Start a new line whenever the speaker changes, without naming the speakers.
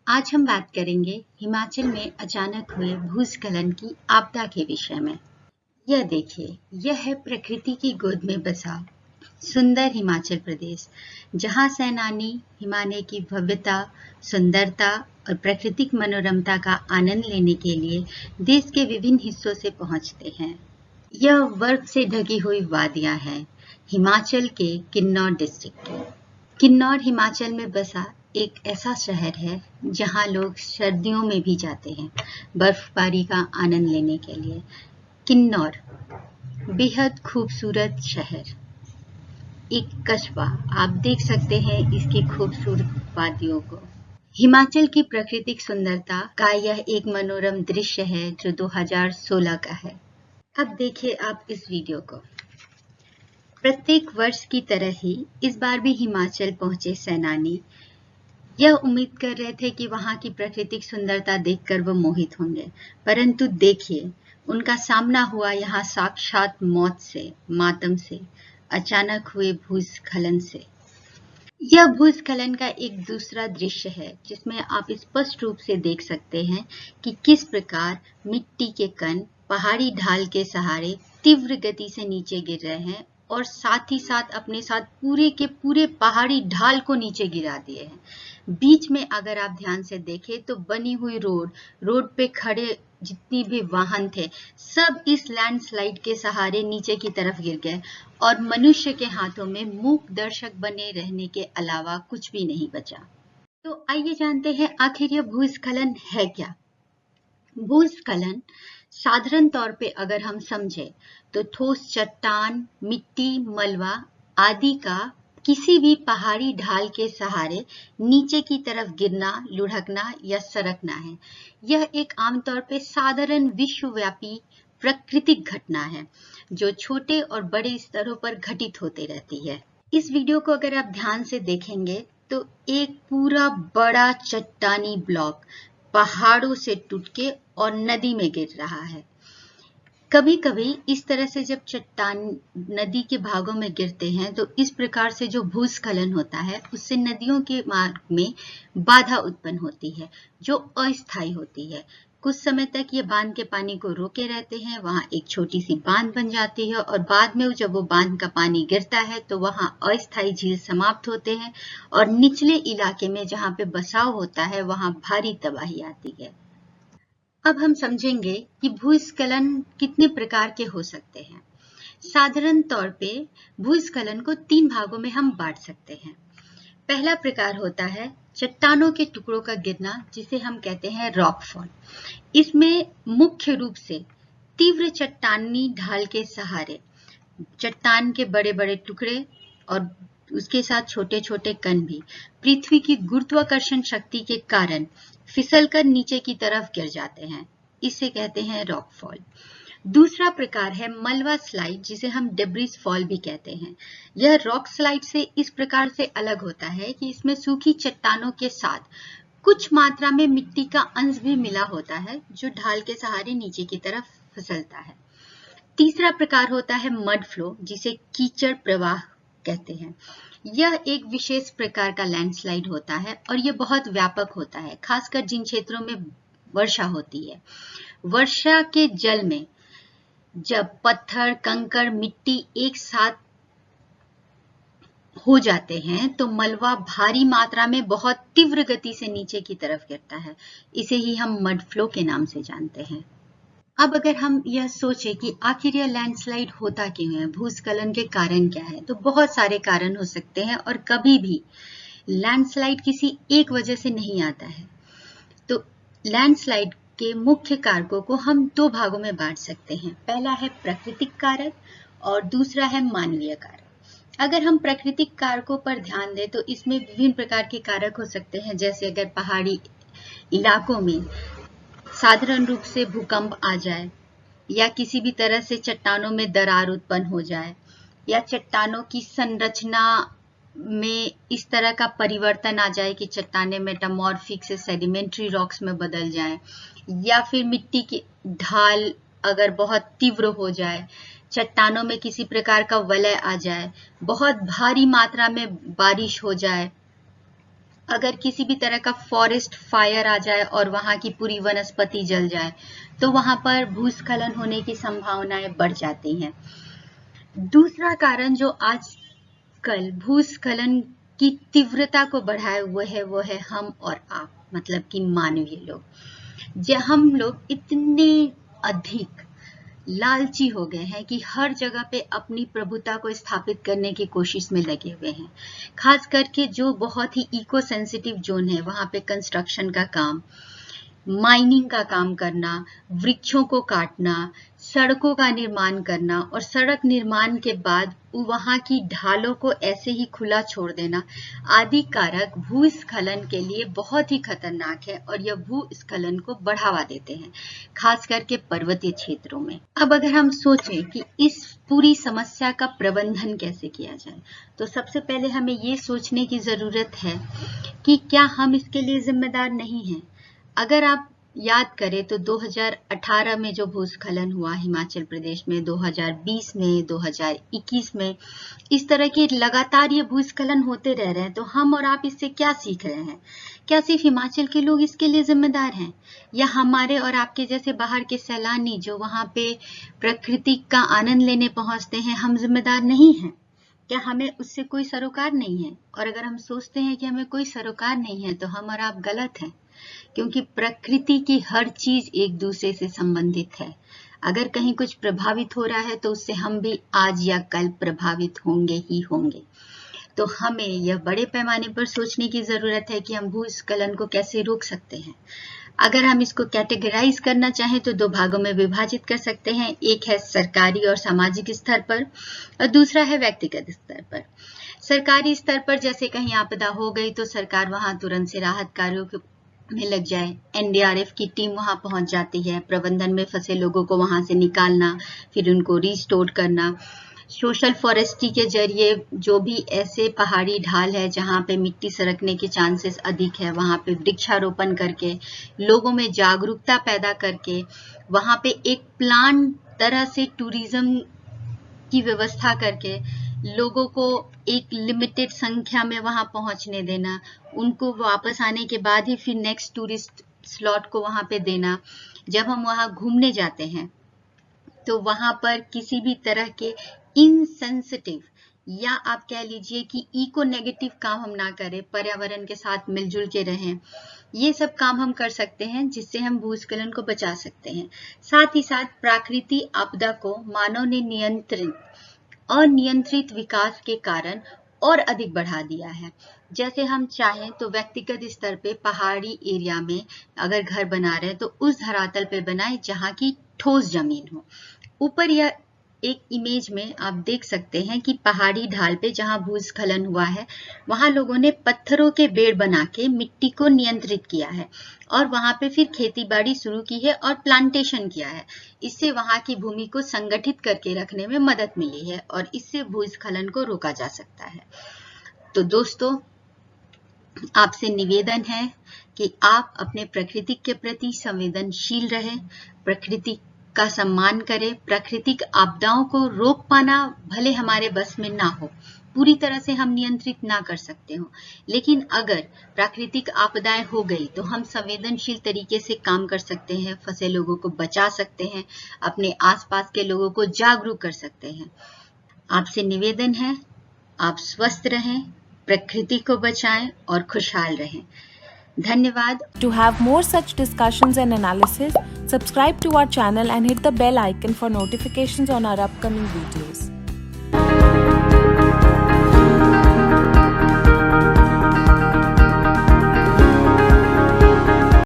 आज हम बात करेंगे हिमाचल में अचानक हुए भूस्खलन की आपदा के विषय में। यह देखिए, यह है प्रकृति की गोद में बसा सुंदर हिमाचल प्रदेश, जहां सैलानी हिमालय की भव्यता, सुंदरता और प्राकृतिक मनोरमता का आनंद लेने के लिए देश के विभिन्न हिस्सों से पहुंचते हैं। यह बर्फ से ढकी हुई वादियां हैं, हिमाचल के किन्नौर डिस्ट्रिक्ट की। किन्नौर हिमाचल में बसा एक ऐसा शहर है जहां लोग सर्दियों में भी जाते हैं बर्फबारी का आनंद लेने के लिए। किन्नौर बेहद खूबसूरत शहर, एक कस्बा। आप देख सकते हैं इसकी खूबसूरत वादियों को। हिमाचल की प्राकृतिक सुंदरता का यह एक मनोरम दृश्य है जो 2016 का है। अब देखिए आप इस वीडियो को। प्रत्येक वर्ष की तरह ही इस बार भी हिमाचल पहुंचे सैलानी यह उम्मीद कर रहे थे कि वहां की प्राकृतिक सुंदरता देखकर वो मोहित होंगे, परंतु देखिए उनका सामना हुआ यहाँ साक्षात मौत से, मातम से, अचानक हुए भूस्खलन से। यह भूस्खलन का एक दूसरा दृश्य है जिसमें आप स्पष्ट रूप से देख सकते हैं कि किस प्रकार मिट्टी के कण पहाड़ी ढाल के सहारे तीव्र गति से नीचे गिर रहे हैं और साथ ही साथ अपने साथ पूरे के पूरे पहाड़ी ढाल को नीचे गिरा दिए हैं। बीच में अगर आप ध्यान से देखें तो बनी हुई रोड पे खड़े जितनी भी वाहन थे सब इस लैंडस्लाइड के सहारे नीचे की तरफ गिर गए और मनुष्य के हाथों में मूक दर्शक बने रहने के अलावा कुछ भी नहीं बचा। तो आइए जानते हैं आखिर यह भूस्खलन है क्या। भूस्खलन साधारण तौर पे अगर हम समझे तो ठोस चट्टान, मिट्टी, मलबा आदि का किसी भी पहाड़ी ढाल के सहारे नीचे की तरफ गिरना, लुढ़कना या सरकना है। यह एक आमतौर पे साधारण विश्वव्यापी प्राकृतिक घटना है जो छोटे और बड़े स्तरों पर घटित होते रहती है। इस वीडियो को अगर आप ध्यान से देखेंगे तो एक पूरा बड़ा चट्टानी ब्लॉक पहाड़ों से टूट के और नदी में गिर रहा है। कभी कभी इस तरह से जब चट्टान नदी के भागों में गिरते हैं तो इस प्रकार से जो भूस्खलन होता है उससे नदियों के मार्ग में बाधा उत्पन्न होती है जो अस्थायी होती है। कुछ समय तक ये बांध के पानी को रोके रहते हैं, वहां एक छोटी सी बांध बन जाती है और बाद में जब वो बांध का पानी गिरता है तो वहां अस्थायी झील समाप्त होते हैं और निचले इलाके में जहां पे बसाव होता है वहां भारी तबाही आती है। अब हम समझेंगे कि भूस्खलन कितने प्रकार के हो सकते हैं। साधारण तौर पे भूस्खलन को 3 भागों में हम बांट सकते हैं। पहला प्रकार होता है चट्टानों के टुकड़ों का गिरना जिसे हम कहते हैं रॉकफॉल। इसमें मुख्य रूप से तीव्र चट्टानी ढाल के सहारे चट्टान के बड़े बड़े टुकड़े और उसके साथ छोटे छोटे कण भी पृथ्वी की गुरुत्वाकर्षण शक्ति के कारण फिसलकर नीचे की तरफ गिर जाते हैं। इसे कहते हैं रॉकफॉल। दूसरा प्रकार है मलबा स्लाइड जिसे हम डेब्रिस फॉल भी कहते हैं। यह रॉक स्लाइड से इस प्रकार से अलग होता है कि इसमें सूखी चट्टानों के साथ कुछ मात्रा में मिट्टी का अंश भी मिला होता है जो ढाल के सहारे नीचे की तरफ फिसलता है। तीसरा प्रकार होता है मड फ्लो जिसे कीचड़ प्रवाह कहते हैं। यह एक विशेष प्रकार का लैंडस्लाइड होता है और यह बहुत व्यापक होता है, खासकर जिन क्षेत्रों में वर्षा होती है। वर्षा के जल में जब पत्थर, कंकड़, मिट्टी एक साथ हो जाते हैं तो मलबा भारी मात्रा में बहुत तीव्र गति से नीचे की तरफ गिरता है। इसे ही हम मड फ्लो के नाम से जानते हैं। अब अगर हम यह सोचें कि आखिर यह लैंडस्लाइड होता क्यों है, भूस्खलन के कारण क्या है, तो बहुत सारे कारण हो सकते हैं और कभी भी लैंडस्लाइड किसी एक वजह से नहीं आता है। तो लैंडस्लाइड के मुख्य कारकों को हम 2 भागों में बांट सकते हैं। पहला है प्राकृतिक कारक और दूसरा है मानवीय कारक। अगर हम प्राकृतिक कारकों पर ध्यान दें तो इसमें विभिन्न प्रकार के कारक हो सकते हैं, जैसे अगर पहाड़ी इलाकों में साधारण रूप से भूकंप आ जाए या किसी भी तरह से चट्टानों में दरार उत्पन्न हो जाए या चट्टानों की संरचना में इस तरह का परिवर्तन आ जाए कि चट्टानें मेटामॉर्फिक से सेडिमेंट्री रॉक्स में बदल जाएं, या फिर मिट्टी की ढाल अगर बहुत तीव्र हो जाए, चट्टानों में किसी प्रकार का वलय आ जाए, बहुत भारी मात्रा में बारिश हो जाए अगर किसी भी तरह का फॉरेस्ट फायर आ जाए और वहां की पूरी वनस्पति जल जाए तो वहां पर भूस्खलन होने की संभावनाएं बढ़ जाती हैं। दूसरा कारण जो आजकल भूस्खलन की तीव्रता को बढ़ाए हुए है वो है हम और आप, मतलब कि मानवीय लोग। हम लोग इतने अधिक लालची हो गए हैं कि हर जगह पे अपनी प्रभुता को स्थापित करने की कोशिश में लगे हुए हैं। खास करके जो बहुत ही इको सेंसिटिव जोन है वहां पे कंस्ट्रक्शन का काम, माइनिंग का काम करना, वृक्षों को काटना, सड़कों का निर्माण करना और सड़क निर्माण के बाद वहां की ढालों को ऐसे ही खुला छोड़ देना आदि कारक भूस्खलन के लिए बहुत ही खतरनाक है और यह भूस्खलन को बढ़ावा देते हैं, खास करके पर्वतीय क्षेत्रों में। अब अगर हम सोचें कि इस पूरी समस्या का प्रबंधन कैसे किया जाए तो सबसे पहले हमें ये सोचने की जरूरत है कि क्या हम इसके लिए जिम्मेदार नहीं हैं। अगर आप याद करें तो 2018 में जो भूस्खलन हुआ हिमाचल प्रदेश में, 2020 में, 2021 में, इस तरह के लगातार ये भूस्खलन होते रह रहे हैं, तो हम और आप इससे क्या सीख रहे हैं? क्या सिर्फ हिमाचल के लोग इसके लिए जिम्मेदार हैं या हमारे और आपके जैसे बाहर के सैलानी जो वहां पे प्रकृति का आनंद लेने पहुंचते हैं, हम जिम्मेदार नहीं हैं? क्या हमें उससे कोई सरोकार नहीं है? और अगर हम सोचते हैं कि हमें कोई सरोकार नहीं है तो हम और आप गलत हैं, क्योंकि प्रकृति की हर चीज एक दूसरे से संबंधित है। अगर कहीं कुछ प्रभावित हो रहा है तो उससे हम भी आज या कल प्रभावित होंगे ही होंगे। तो हमें यह बड़े पैमाने पर सोचने की जरूरत है कि हम भूस्खलन को कैसे रोक सकते हैं। अगर हम इसको कैटेगराइज करना चाहें तो 2 भागों में विभाजित कर सकते हैं। एक है सरकारी और सामाजिक स्तर पर और दूसरा है व्यक्तिगत स्तर पर। सरकारी स्तर पर जैसे कहीं आपदा हो गई तो सरकार वहां तुरंत से राहत कार्यों में लग जाए, एनडीआरएफ की टीम वहां पहुंच जाती है, प्रबंधन में फंसे लोगों को वहां से निकालना, फिर उनको रिस्टोर करना। सोशल फॉरेस्ट्री के जरिए जो भी ऐसे पहाड़ी ढाल है जहां पे मिट्टी सरकने के चांसेस अधिक है वहां पे वृक्षारोपण करके, लोगों में जागरूकता पैदा करके, वहां पे एक प्लान तरह से टूरिज्म की व्यवस्था करके लोगों को एक लिमिटेड संख्या में वहां पहुंचने देना, उनको वापस आने के बाद ही फिर नेक्स्ट टूरिस्ट स्लॉट को वहां पे देना। जब हम वहां घूमने जाते हैं तो वहां पर किसी भी तरह के इनसेंसिटिव या आप कह लीजिए कि इको नेगेटिव काम हम ना करें, पर्यावरण के साथ मिलजुल के रहें। ये सब काम हम कर सकते हैं जिससे हम भूस्खलन को बचा सकते हैं। साथ ही साथ प्राकृतिक आपदा को मानव ने अनियंत्रित विकास के कारण और अधिक बढ़ा दिया है। जैसे हम चाहें तो व्यक्तिगत स्तर पे पहाड़ी एरिया में अगर घर बना रहे हैं तो उस धरातल पे बनाएं जहां की ठोस जमीन हो। ऊपर यह एक इमेज में आप देख सकते हैं कि पहाड़ी ढाल पे जहां भूस्खलन हुआ है वहां लोगों ने पत्थरों के बेड़ बना के मिट्टी को नियंत्रित किया है और वहां पे फिर खेती बाड़ी शुरू की है और प्लांटेशन किया है। इससे वहां की भूमि को संगठित करके रखने में मदद मिली है और इससे भूस्खलन को रोका जा सकता है। तो दोस्तों, आपसे निवेदन है कि आप अपने प्रकृति के प्रति संवेदनशील रहें, प्रकृति का सम्मान करें। प्राकृतिक आपदाओं को रोक पाना भले हमारे बस में ना हो, पूरी तरह से हम नियंत्रित ना कर सकते हो, लेकिन अगर प्राकृतिक आपदाएं हो गई तो हम संवेदनशील तरीके से काम कर सकते हैं, फंसे लोगों को बचा सकते हैं, अपने आसपास के लोगों को जागरूक कर सकते हैं। आपसे निवेदन है, आप स्वस्थ रहें, प्रकृति को बचाएं और खुशहाल रहें। धन्यवाद।
To have more such discussions and analysis, subscribe to our channel and hit the bell icon for notifications on our upcoming videos.